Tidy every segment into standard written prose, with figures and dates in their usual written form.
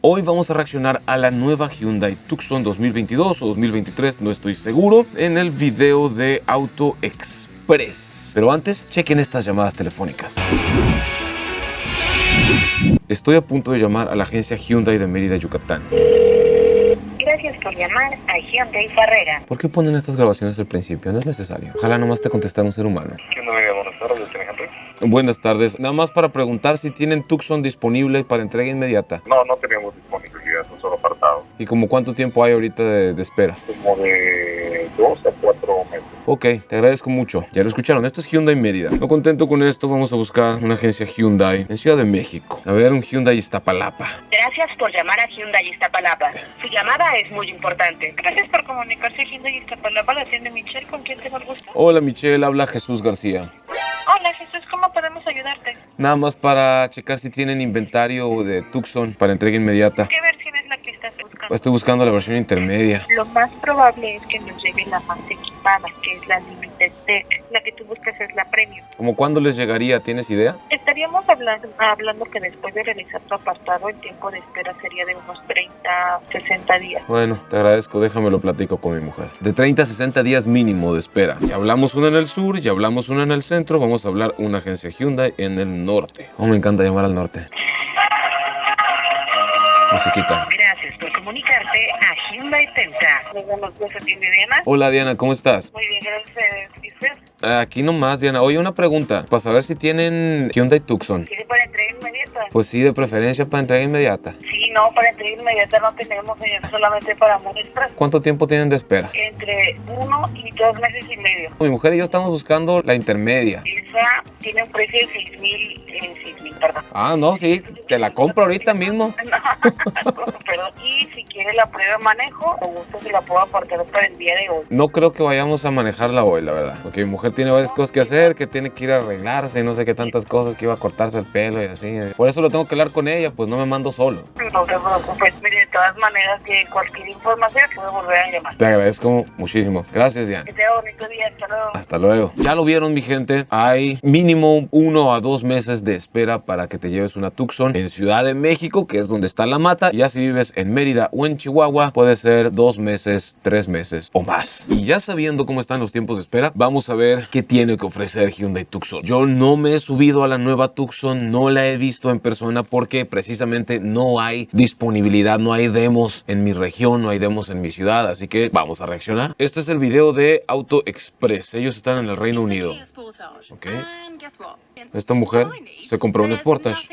Hoy vamos a reaccionar a la nueva Hyundai Tucson 2022 o 2023, no estoy seguro, en el video de Auto Express. Pero antes, chequen estas llamadas telefónicas. Estoy a punto de llamar a la agencia Hyundai de Mérida, Yucatán. Gracias por llamar a Hyundai Farrera. ¿Por qué ponen estas grabaciones al principio? No es necesario. Ojalá nomás te contestara un ser humano. Hyundai, buenas tardes, ¿tiene Henry? Buenas tardes. Nada más para preguntar si tienen Tucson disponible para entrega inmediata. No tenemos disponibilidad, un solo apartado. ¿Y como cuánto tiempo hay ahorita de espera? Como de 2 a 4 meses. Ok, te agradezco mucho. Ya lo escucharon, esto es Hyundai Mérida. No contento con esto, vamos a buscar una agencia Hyundai en Ciudad de México. A ver, un Hyundai Iztapalapa. Gracias por llamar a Hyundai Iztapalapa. Su llamada es muy importante. Gracias por comunicarse a Hyundai Iztapalapa, la tienda Michelle, ¿con quién tengo el gusto? Hola Michelle, habla Jesús García. Hola Jesús, ¿cómo podemos ayudarte? Nada más para checar si tienen inventario de Tucson para entrega inmediata. ¿Qué versión es la que estás buscando? Estoy buscando la versión intermedia. Lo más probable es que nos llegue la más equipada, que es la Limited Tech. La que tú buscas es la Premium. ¿Cómo cuándo les llegaría? ¿Tienes idea? Estaríamos hablando que después de realizar tu apartado, el tiempo de espera sería de unos 30, 60 días. Bueno, te agradezco, déjame lo platico con mi mujer. De 30 a 60 días mínimo de espera. Ya hablamos una en el sur, ya hablamos una en el centro, vamos a hablar una agencia Hyundai en el norte. Oh, me encanta llamar al norte. Musiquita. Gracias por comunicarte a Hyundai Penta. Muy buenos días, atiende Diana. Hola Diana, ¿cómo estás? Muy bien, gracias. ¿Y usted? Aquí nomás, Diana. Oye, una pregunta. Para saber si tienen Hyundai Tucson. ¿Quiere para entrega inmediata? Pues sí, de preferencia para entrega inmediata. Sí, no, para entrega inmediata no tenemos, señor, solamente para muestras. ¿Cuánto tiempo tienen de espera? Entre 1 y 2 meses y medio. Mi mujer y yo estamos buscando la intermedia. Esa tiene un precio de 6,000, perdón. Ah, no, sí. Te la compro ahorita mismo. Perdón. Y si quiere la prueba de manejo, con gusto se la puedo apartar para el día de hoy. No creo que vayamos a manejarla hoy, la verdad. Porque mi mujer tiene varias cosas que hacer, que tiene que ir a arreglarse y no sé qué tantas cosas, que iba a cortarse el pelo y así. Por eso lo tengo que hablar con ella, pues no me mando solo. No se preocupe. Mire, de todas maneras, que cualquier información puede volver a llamar. Te agradezco muchísimo. Gracias, Diana. Que tenga bonito día. Hasta luego. Hasta luego. Ya lo vieron, mi gente. Hay mínimo 1 a 2 meses de espera para que te lleves una Tucson en Ciudad de México, que es donde está la mata. Y ya si vives en Mérida o en Chihuahua, puede ser 2 meses, 3 meses o más. Y ya sabiendo cómo están los tiempos de espera, vamos a ver qué tiene que ofrecer Hyundai Tucson. Yo no me he subido a la nueva Tucson, no la he visto en persona porque precisamente no hay disponibilidad, no hay demos en mi región, no hay demos en mi ciudad, así que vamos a reaccionar. Este es el video de Auto Express. Ellos están en el Reino Unido. Ok. Esta mujer se compró un Sportage.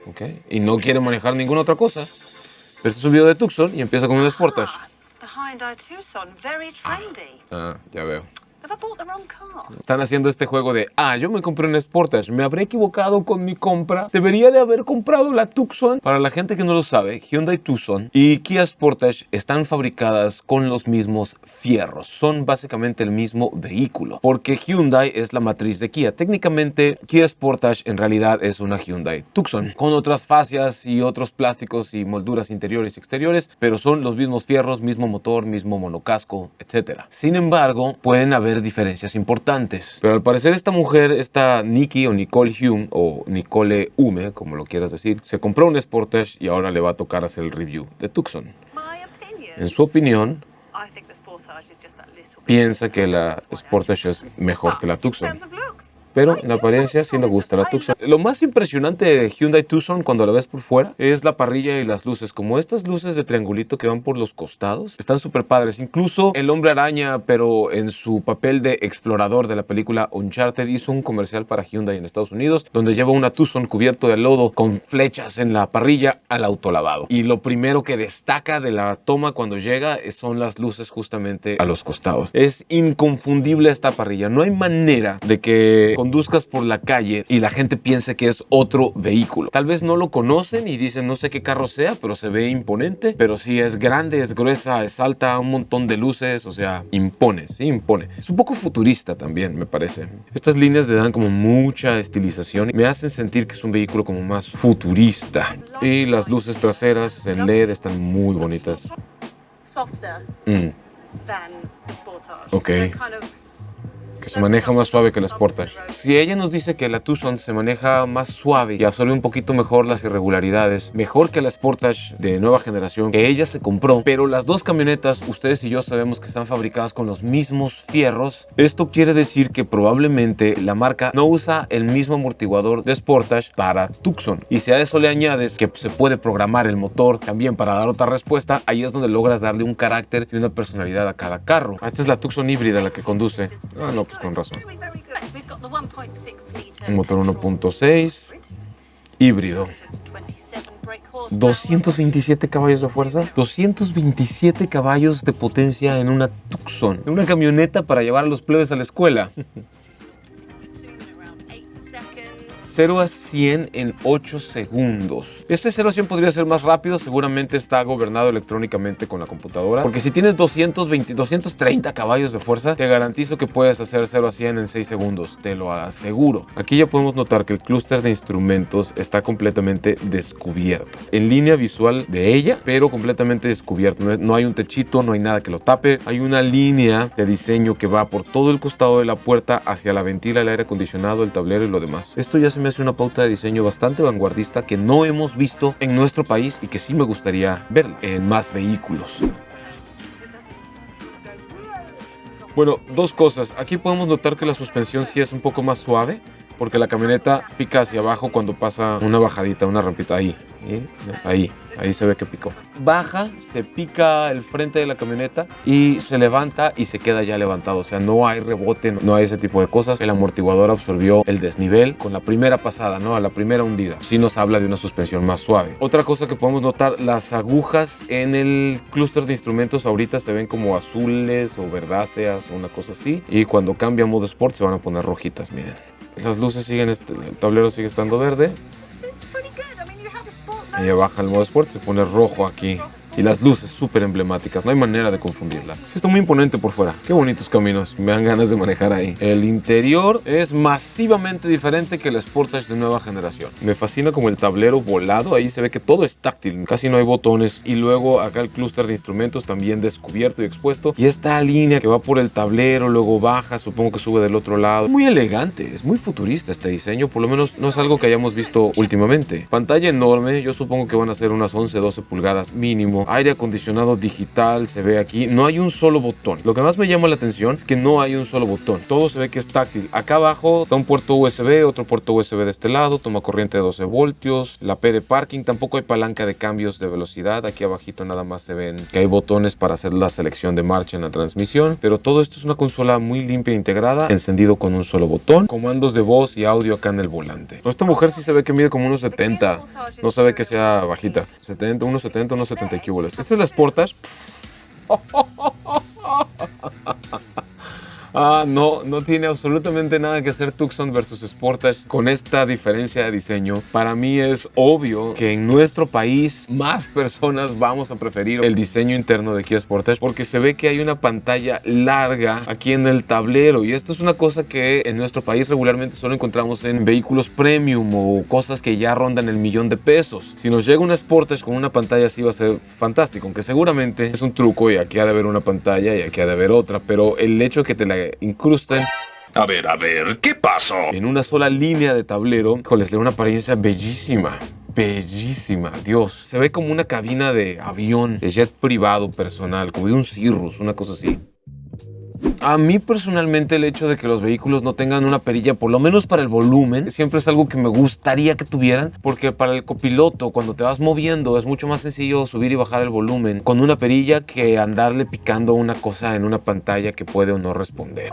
Ok. Y no quiere manejar ninguna otra cosa. Pero este es un video de Tucson y empieza con un Sportage. Ah, ya veo. Están haciendo este juego de, yo me compré un Sportage, me habré equivocado con mi compra, debería de haber comprado la Tucson. Para la gente que no lo sabe, Hyundai Tucson y Kia Sportage están fabricadas con los mismos fierros, son básicamente el mismo vehículo, porque Hyundai es la matriz de Kia. Técnicamente, Kia Sportage en realidad es una Hyundai Tucson, con otras fascias y otros plásticos y molduras interiores y exteriores, pero son los mismos fierros, mismo motor, mismo monocasco, etc. Sin embargo, pueden haber diferencias importantes. Pero al parecer esta mujer, esta Nikki o Nicole Hume o Nicole Hume, como lo quieras decir, se compró un Sportage y ahora le va a tocar hacer el review de Tucson. En su opinión, piensa que la Sportage es mejor que la Tucson. Pero en apariencia sí le gusta la Tucson. Lo más impresionante de Hyundai Tucson cuando la ves por fuera es la parrilla y las luces. Como estas luces de triangulito que van por los costados, están súper padres. Incluso el Hombre Araña, pero en su papel de explorador de la película Uncharted, hizo un comercial para Hyundai en Estados Unidos donde lleva una Tucson cubierto de lodo con flechas en la parrilla al autolavado. Y lo primero que destaca de la toma cuando llega son las luces justamente a los costados. Es inconfundible esta parrilla. No hay manera de que conduzcas por la calle y la gente piense que es otro vehículo. Tal vez no lo conocen y dicen no sé qué carro sea, pero se ve imponente. Pero sí es grande, es gruesa, es alta, un montón de luces, o sea, impone, sí impone. Es un poco futurista también, me parece. Estas líneas le dan como mucha estilización y me hacen sentir que es un vehículo como más futurista. Y las luces traseras en LED están muy bonitas. Ok. que se maneja más suave que la Sportage. Si ella nos dice que la Tucson se maneja más suave y absorbe un poquito mejor las irregularidades, mejor que la Sportage de nueva generación que ella se compró, pero las dos camionetas, ustedes y yo sabemos que están fabricadas con los mismos fierros, esto quiere decir que probablemente la marca no usa el mismo amortiguador de Sportage para Tucson. Y si a eso le añades que se puede programar el motor también para dar otra respuesta, ahí es donde logras darle un carácter y una personalidad a cada carro. Esta es la Tucson híbrida la que conduce. Ah, no, pues con razón. Un motor 1.6 híbrido. 227 caballos de fuerza, 227 caballos de potencia en una Tucson, en una camioneta para llevar a los plebes a la escuela. 0 a 100 en 8 segundos. Este 0 a 100 podría ser más rápido, seguramente está gobernado electrónicamente con la computadora, porque si tienes 230 caballos de fuerza, te garantizo que puedes hacer 0 a 100 en 6 segundos, te lo aseguro. Aquí ya podemos notar que el clúster de instrumentos está completamente descubierto. En línea visual de ella, pero completamente descubierto. No hay un techito, no hay nada que lo tape. Hay una línea de diseño que va por todo el costado de la puerta hacia la ventila, el aire acondicionado, el tablero y lo demás. Esto ya se me hace una pauta de diseño bastante vanguardista que no hemos visto en nuestro país y que sí me gustaría ver en más vehículos. Bueno, dos cosas. Aquí podemos notar que la suspensión sí es un poco más suave, porque la camioneta pica hacia abajo cuando pasa una bajadita, una rampita ahí. Ahí se ve que picó. Baja, se pica el frente de la camioneta y se levanta y se queda ya levantado. O sea, no hay rebote, no hay ese tipo de cosas. El amortiguador absorbió el desnivel con la primera pasada, ¿no? A la primera hundida. Sí nos habla de una suspensión más suave. Otra cosa que podemos notar, las agujas en el clúster de instrumentos ahorita se ven como azules o verdáceas o una cosa así. Y cuando cambia a modo Sport se van a poner rojitas, miren. Las luces siguen, el tablero sigue estando verde. Ella baja el modo Sport, se pone rojo aquí. Y las luces súper emblemáticas, no hay manera de confundirla. Sí, está muy imponente por fuera. Qué bonitos caminos, me dan ganas de manejar ahí. El interior es masivamente diferente que el Sportage de nueva generación. Me fascina como el tablero volado, ahí se ve que todo es táctil, casi no hay botones. Y luego acá el clúster de instrumentos también descubierto y expuesto. Y esta línea que va por el tablero, luego baja, supongo que sube del otro lado. Muy elegante, es muy futurista este diseño, por lo menos no es algo que hayamos visto últimamente. Pantalla enorme, yo supongo que van a ser unas 11-12 pulgadas mínimo. Aire acondicionado digital se ve aquí. No hay un solo botón. Lo que más me llama la atención es que no hay un solo botón. Todo se ve que es táctil. Acá abajo está un puerto USB, otro puerto USB de este lado. Toma corriente de 12 voltios. La P de parking. Tampoco hay palanca de cambios de velocidad. Aquí abajito nada más se ven que hay botones para hacer la selección de marcha en la transmisión. Pero todo esto es una consola muy limpia e integrada. Encendido con un solo botón. Comandos de voz y audio acá en el volante. Esta mujer sí se ve que mide como unos 70. No se ve que sea bajita. 1.70, unos 70 y esta es la Sportage. No tiene absolutamente nada que hacer Tucson versus Sportage con esta diferencia de diseño. Para mí es obvio que en nuestro país más personas vamos a preferir el diseño interno de Kia Sportage porque se ve que hay una pantalla larga aquí en el tablero y esto es una cosa que en nuestro país regularmente solo encontramos en vehículos premium o cosas que ya rondan el $1,000,000. Si nos llega una Sportage con una pantalla así va a ser fantástico, aunque seguramente es un truco y aquí ha de haber una pantalla y aquí ha de haber otra, pero el hecho de que te la incrusten A ver, ¿qué pasó? en una sola línea de tablero, les da una apariencia bellísima. Bellísima, Dios. Se ve como una cabina de avión, de jet privado personal, como de un Cirrus, una cosa así. A mí personalmente el hecho de que los vehículos no tengan una perilla, por lo menos para el volumen, siempre es algo que me gustaría que tuvieran, porque para el copiloto cuando te vas moviendo es mucho más sencillo subir y bajar el volumen con una perilla que andarle picando una cosa en una pantalla que puede o no responder.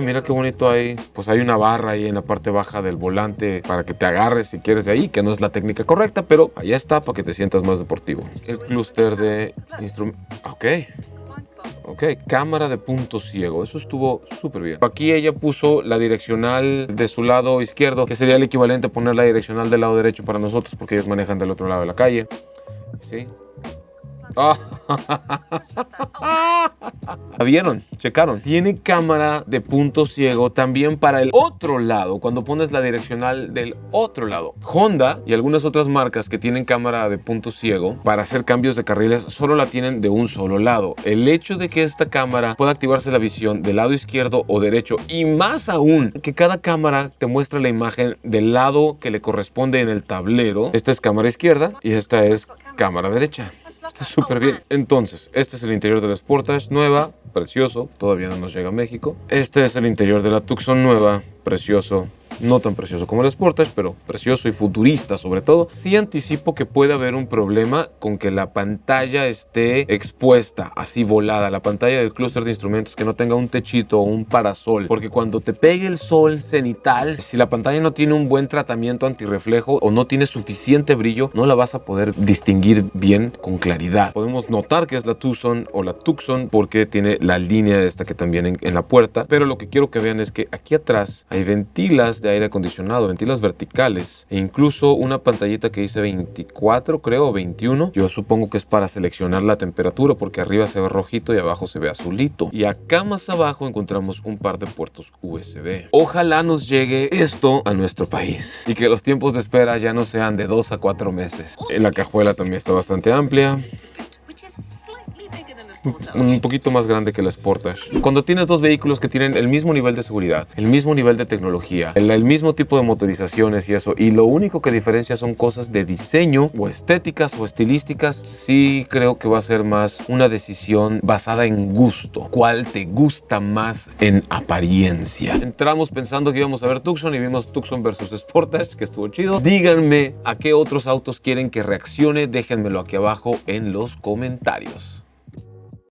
Mira qué bonito ahí. Pues hay una barra ahí en la parte baja del volante para que te agarres si quieres de ahí, que no es la técnica correcta, pero allá está para que te sientas más deportivo. El clúster de instrumentos. Ok, cámara de punto ciego, eso estuvo súper bien. Aquí ella puso la direccional de su lado izquierdo, que sería el equivalente a poner la direccional del lado derecho para nosotros, porque ellos manejan del otro lado de la calle. ¿Sí? ¿La vieron? Checaron. Tiene cámara de punto ciego también para el otro lado, cuando pones la direccional del otro lado. Honda y algunas otras marcas que tienen cámara de punto ciego para hacer cambios de carriles solo la tienen de un solo lado. El hecho de que esta cámara pueda activarse la visión del lado izquierdo o derecho, y más aún que cada cámara te muestra la imagen del lado que le corresponde en el tablero. Esta es cámara izquierda y esta es cámara derecha. Está súper bien. Entonces, este es el interior de la Sportage nueva, precioso, todavía no nos llega a México. Este es el interior de la Tucson nueva, precioso. No tan precioso como el Sportage, pero precioso y futurista sobre todo. Sí anticipo que puede haber un problema con que la pantalla esté expuesta, así volada. La pantalla del clúster de instrumentos que no tenga un techito o un parasol. Porque cuando te pegue el sol cenital, si la pantalla no tiene un buen tratamiento antirreflejo o no tiene suficiente brillo, no la vas a poder distinguir bien con claridad. Podemos notar que es la Tucson o la Tucson porque tiene la línea esta que también en la puerta. Pero lo que quiero que vean es que aquí atrás hay ventilas de aire acondicionado, ventilas verticales e incluso una pantallita que dice 24, creo, o 21. Yo supongo que es para seleccionar la temperatura porque arriba se ve rojito y abajo se ve azulito. Y acá más abajo encontramos un par de puertos USB. Ojalá nos llegue esto a nuestro país y que los tiempos de espera ya no sean de 2 a 4 meses. La cajuela también está bastante amplia. Un poquito más grande que la Sportage. Cuando tienes dos vehículos que tienen el mismo nivel de seguridad, el mismo nivel de tecnología, el mismo tipo de motorizaciones y eso, y lo único que diferencia son cosas de diseño o estéticas o estilísticas, sí creo que va a ser más una decisión basada en gusto. ¿Cuál te gusta más en apariencia? Entramos pensando que íbamos a ver Tucson y vimos Tucson versus Sportage, que estuvo chido. Díganme a qué otros autos quieren que reaccione, déjenmelo aquí abajo en los comentarios.